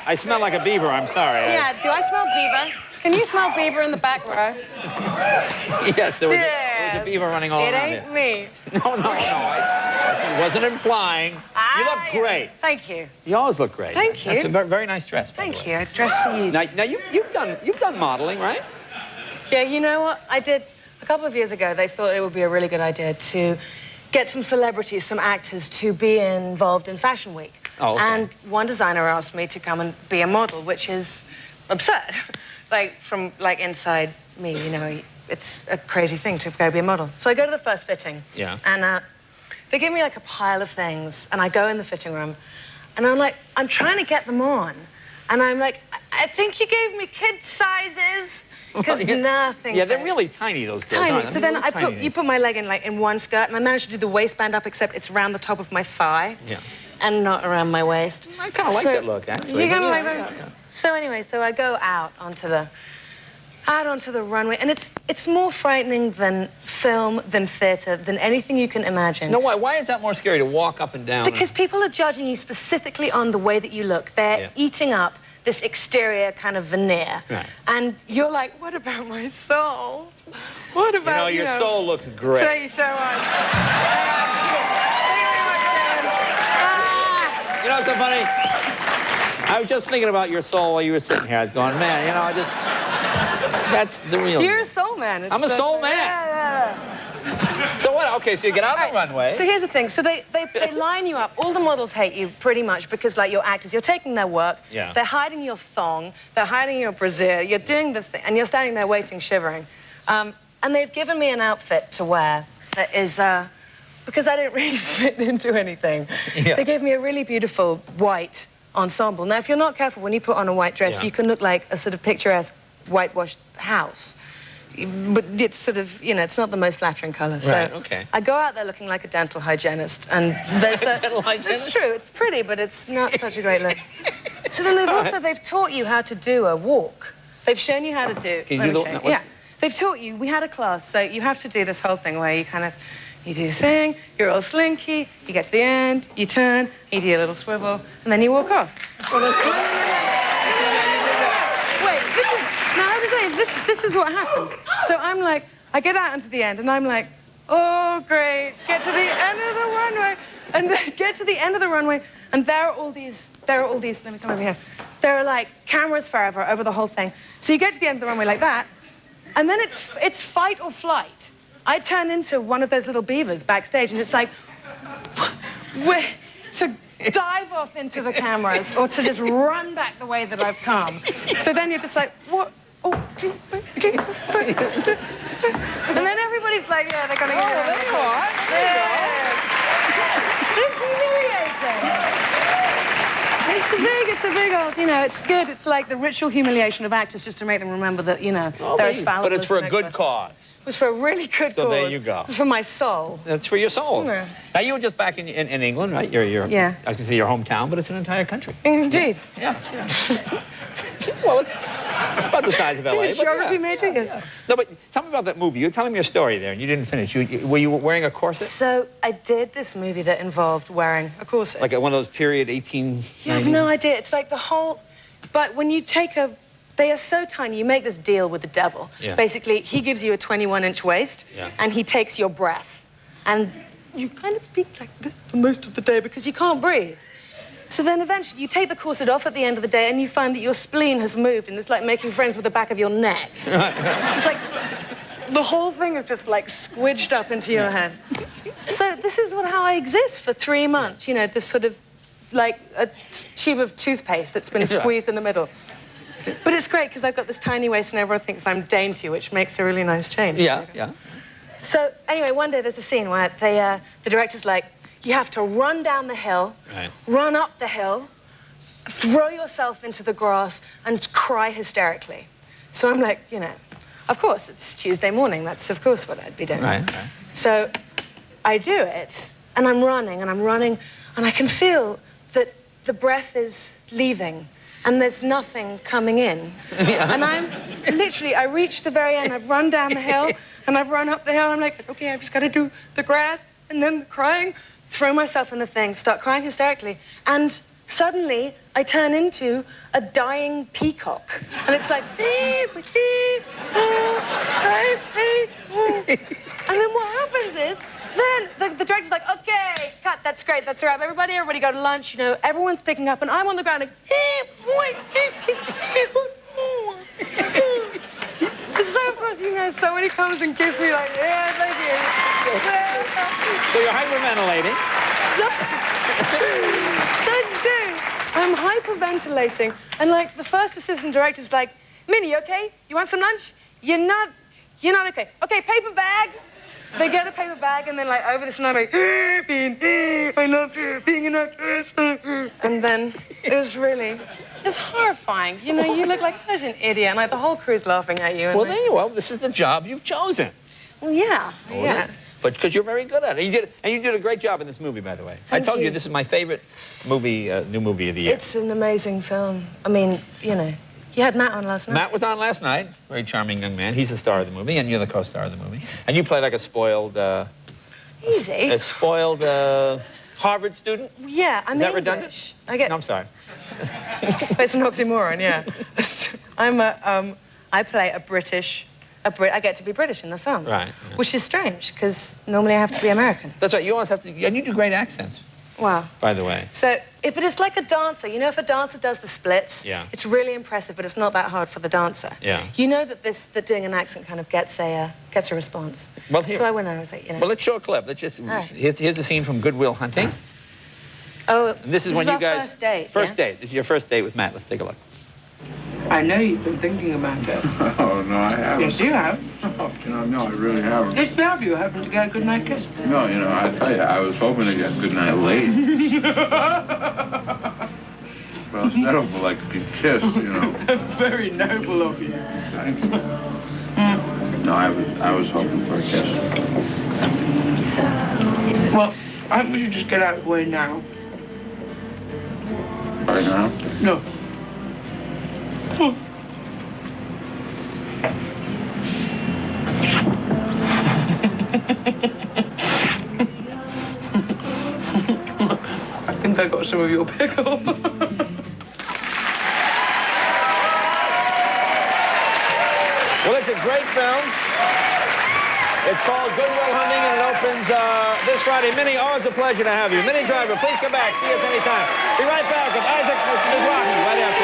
I smell like a beaver, I'm sorry. Yeah, do I smell beaver? Can you smell beaver in the back row? Yes, there was a beaver running all around it. It ain't me. No. I wasn't implying. You look great. Thank you. You always look great. Thank you. That's a very nice dress, by the way. Thank you. I dressed for you. Now you've done modeling, right? Yeah, you know what? I did a couple of years ago. They thought it would be a really good idea to get some celebrities, some actors to be involved in Fashion Week. Oh, okay. And one designer asked me to come and be a model, which is absurd. From inside me, you know, it's a crazy thing to go be a model. So I go to the first fitting. Yeah. And they give me like a pile of things, and I go in the fitting room, and I'm like, I'm trying to get them on. And I'm like, I think you gave me kid sizes, because nothing Yeah, fits. they're really tiny, those girls. Tiny. So then you put my leg in one skirt, and I managed to do the waistband up, except it's around the top of my thigh. Yeah. And not around my waist. I kind of like that look, actually. You kind of like that? Yeah. So anyway, so I go out onto the runway, and it's more frightening than film, than theatre, than anything you can imagine. No, why is that more scary, to walk up and down? Because people are judging you specifically on the way that you look. They're eating up this exterior kind of veneer. Right. And you're like, what about my soul? What about, your soul looks great. Thank you so much. You know, it's so funny. I was just thinking about your soul while you were sitting here. I was going, man, you know, that's the real. You're a soul man. I'm a soul man. Yeah. So what? Okay, so you get out on the runway. So here's the thing. So they line you up. All the models hate you pretty much because, like, you're actors. You're taking their work. Yeah. They're hiding your thong. They're hiding your brassiere. You're doing the thing, and you're standing there waiting, shivering. And they've given me an outfit to wear that is. Because I didn't really fit into anything. Yeah. They gave me a really beautiful white ensemble. Now, if you're not careful, when you put on a white dress, you can look like a sort of picturesque whitewashed house. But it's sort of, you know, it's not the most flattering colour. Right, so okay. I go out there looking like a dental hygienist, and there's a... Dental hygienist? It's true, it's pretty, but it's not such a great look. So then they've taught you how to do a walk. They've shown you how to do... Yeah. They've taught you, we had a class, so you have to do this whole thing where you kind of... You do the thing, you're all slinky, you get to the end, you turn, you do a little swivel, and then you walk off. Wait, this is what happens. So I'm like, I get out into the end, and I'm like, oh, great, get to the end of the runway, and then get to the end of the runway, and there are all these, let me come over here. There are, like, cameras forever over the whole thing. So you get to the end of the runway like that, and then it's fight or flight. I turn into one of those little beavers backstage, and it's like, to dive off into the cameras or to just run back the way that I've come. So then you're just like, what? Oh, okay. And then everybody's like, yeah, they're going to get it. There you are. It's humiliating. It's a big old, you know, it's good. It's like the ritual humiliation of actors just to make them remember that, you know, they're as fallible. But it's for a good cause. It was for a really good cause. So there you go. It was for my soul. That's for your soul. Yeah. Now, you were just back in England, right? Yeah. I was going to say your hometown, but it's an entire country. Indeed. Yeah. Well, it's about the size of LA. You're a geography major? Yeah. No, but tell me about that movie. You were telling me a story there, and you didn't finish. Were you wearing a corset? So I did this movie that involved wearing a corset. Like one of those period 1890s? You have no idea. It's like the whole... But when you take a... They are so tiny. You make this deal with the devil. Yeah. Basically, he gives you a 21-inch waist, and he takes your breath. And you kind of speak like this for most of the day because you can't breathe. So then eventually you take the corset off at the end of the day, and you find that your spleen has moved, and it's like making friends with the back of your neck. It's just like... The whole thing is just like squidged up into your head. So this is how I exist for 3 months. You know, this sort of like a tube of toothpaste that's been squeezed in the middle. But it's great because I've got this tiny waist and everyone thinks I'm dainty, which makes a really nice change. Yeah, yeah. So anyway, one day there's a scene where the director's like, you have to run down the hill, run up the hill, throw yourself into the grass and cry hysterically. So I'm like, you know, of course, it's Tuesday morning. That's, of course, what I'd be doing. Right. So I do it, and I'm running, and I can feel that the breath is leaving, and there's nothing coming in. And I'm literally, I reach the very end, I've run down the hill, and I've run up the hill, I'm like, okay, I've just got to do the grass, and then the crying, throw myself in the thing, start crying hysterically, and suddenly I turn into a dying peacock. And it's like, beep, beep, beep, beep, beep. And then what happens is, then the director's like, okay, cut, that's great, that's a wrap. Everybody go to lunch, you know, everyone's picking up, and I'm on the ground like, so of course, you know, somebody comes and kisses me like, yeah, thank you. So you're hyperventilating. So, dude, I'm hyperventilating, and like the first assistant director's like, Minnie, you okay? You want some lunch? You're not okay. Okay, paper bag. They get a paper bag, and then like over this night, like, I love being an actress. And then it's horrifying. You know, you look like such an idiot, and like the whole crew's laughing at you. And Well, there you are. This is the job you've chosen. Well, yeah, yeah. But because you're very good at it. You did a great job in this movie, by the way. I told you this is my favorite movie, new movie of the year. It's an amazing film. I mean, you know, you had Matt on last night. Matt was on last night. Very charming young man. He's the star of the movie, and you're the co-star of the movie. And you play like a spoiled... Easy. A spoiled Harvard student? Yeah, I'm Is that English. redundant? No, I'm sorry. It's an oxymoron, yeah. I play a British... I get to be British in the film. Right. Yeah. Which is strange, because normally I have to be American. That's right. You always have to... And you do great accents. Wow. By the way. So, but it's like a dancer. You know, if a dancer does the splits, it's really impressive, but it's not that hard for the dancer. Yeah. You know that doing an accent kind of gets a response. Well, here, so I went there and was like, you know. Well, let's show a clip. Let's just... Right. Here's a scene from Good Will Hunting. Oh, and this is when you guys... first date. First date. This is your first date with Matt. Let's take a look. I know you've been thinking about it. Oh, no, I haven't. Yes, you have. No, I really haven't. Just now, you happen to get a good night kiss? No, you know, I tell you, I was hoping to get a good night late. Well, instead of like a kiss, you know. Very noble of you. Thank you. No, I was hoping for a kiss. Well, I think we should just get out of the way now. Right now? No. I think I got some of your pickle. Well, it's a great film. It's called Good Will Hunting, and it opens this Friday. Minnie, always a pleasure to have you. Minnie Driver, please come back. See us anytime. Be right back with Isaac Mizrahi right after.